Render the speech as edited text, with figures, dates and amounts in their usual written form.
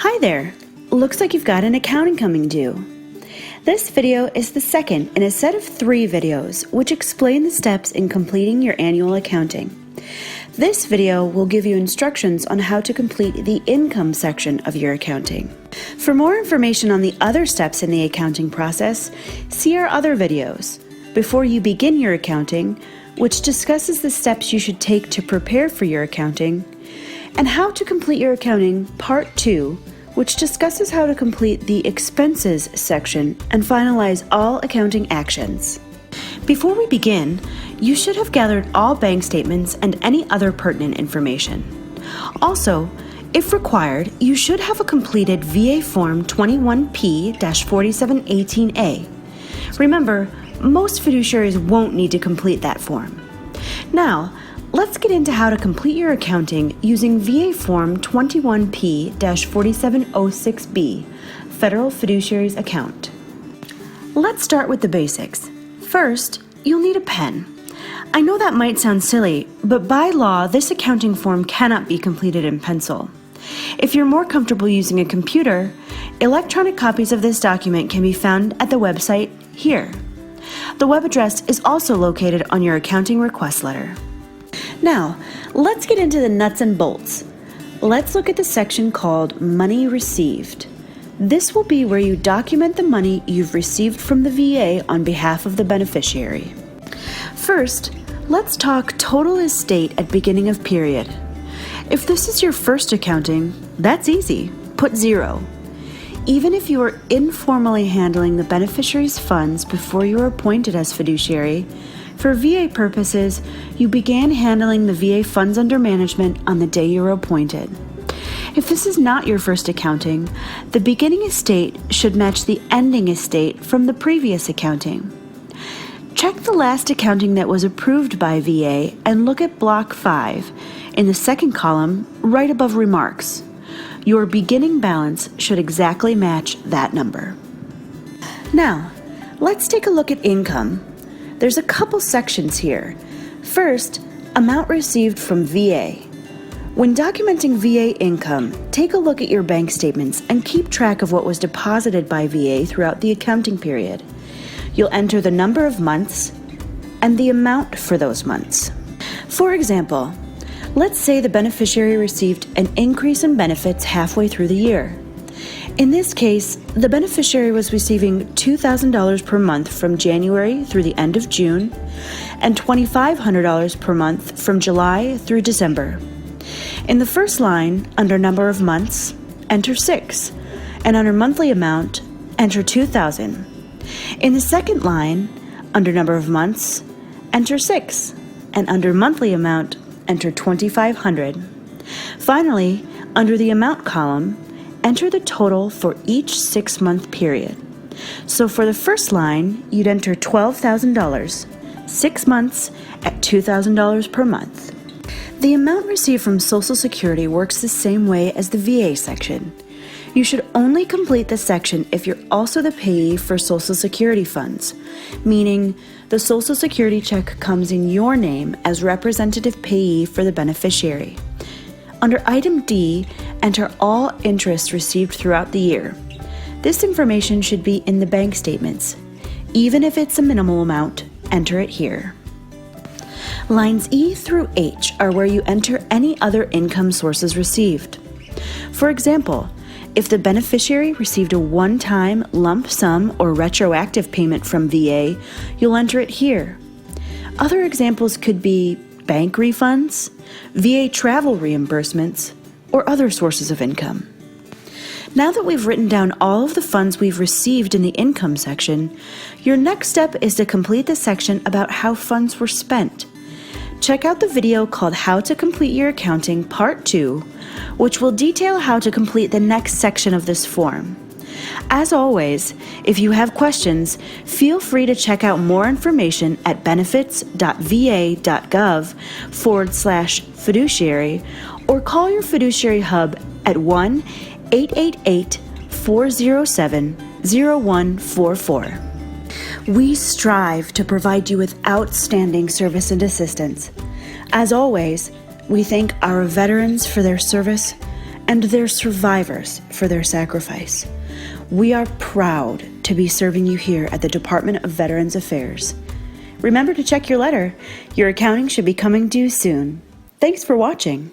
Hi there! Looks like you've got an accounting coming due. This video is the second in a set of 3 videos which explain the steps in completing your annual accounting. This video will give you instructions on how to complete the income section of your accounting. For more information on the other steps in the accounting process, see our other videos, Before You Begin Your Accounting, which discusses the steps you should take to prepare for your accounting, and How to Complete Your Accounting Part 2, which discusses how to complete the expenses section and finalize all accounting actions. Before we begin, you should have gathered all bank statements and any other pertinent information. Also, if required, you should have a completed VA Form 21P-4718A. Remember, most fiduciaries won't need to complete that form. Now, let's get into how to complete your accounting using VA Form 21P-4706B, Federal Fiduciary's Account. Let's start with the basics. First, you'll need a pen. I know that might sound silly, but by law, this accounting form cannot be completed in pencil. If you're more comfortable using a computer, electronic copies of this document can be found at the website here. The web address is also located on your accounting request letter. Now, let's get into the nuts and bolts. Let's look at the section called Money Received. This will be where you document the money you've received from the VA on behalf of the beneficiary. First, let's talk total estate at beginning of period. If this is your first accounting, that's easy. Put 0. Even if you are informally handling the beneficiary's funds before you were appointed as fiduciary, for VA purposes, you began handling the VA funds under management on the day you were appointed. If this is not your first accounting, the beginning estate should match the ending estate from the previous accounting. Check the last accounting that was approved by VA and look at Block 5 in the second column right above Remarks. Your beginning balance should exactly match that number. Now, let's take a look at income. There's a couple sections here. First, amount received from VA. When documenting VA income, take a look at your bank statements and keep track of what was deposited by VA throughout the accounting period. You'll enter the number of months and the amount for those months. For example, let's say the beneficiary received an increase in benefits halfway through the year. In this case, the beneficiary was receiving $2,000 per month from January through the end of June and $2,500 per month from July through December. In the first line, under number of months, enter 6, and under monthly amount, enter 2,000. In the second line, under number of months, enter 6, and under monthly amount, enter 2,500. Finally, under the amount column, enter the total for each 6-month period. So for the first line, you'd enter $12,000, 6 months at $2,000 per month. The amount received from Social Security works the same way as the VA section. You should only complete this section if you're also the payee for Social Security funds, meaning the Social Security check comes in your name as representative payee for the beneficiary. Under Item D, enter all interest received throughout the year. This information should be in the bank statements. Even if it's a minimal amount, enter it here. Lines E through H are where you enter any other income sources received. For example, if the beneficiary received a one-time lump sum or retroactive payment from VA, you'll enter it here. Other examples could be bank refunds, VA travel reimbursements, or other sources of income. Now that we've written down all of the funds we've received in the income section, your next step is to complete the section about how funds were spent. Check out the video called How to Complete Your Accounting Part 2, which will detail how to complete the next section of this form. As always, if you have questions, feel free to check out more information at benefits.va.gov/fiduciary or call your fiduciary hub at 1-888-407-0144. We strive to provide you with outstanding service and assistance. As always, we thank our veterans for their service and their survivors for their sacrifice. We are proud to be serving you here at the Department of Veterans Affairs. Remember to check your letter. Your accounting should be coming due soon. Thanks for watching.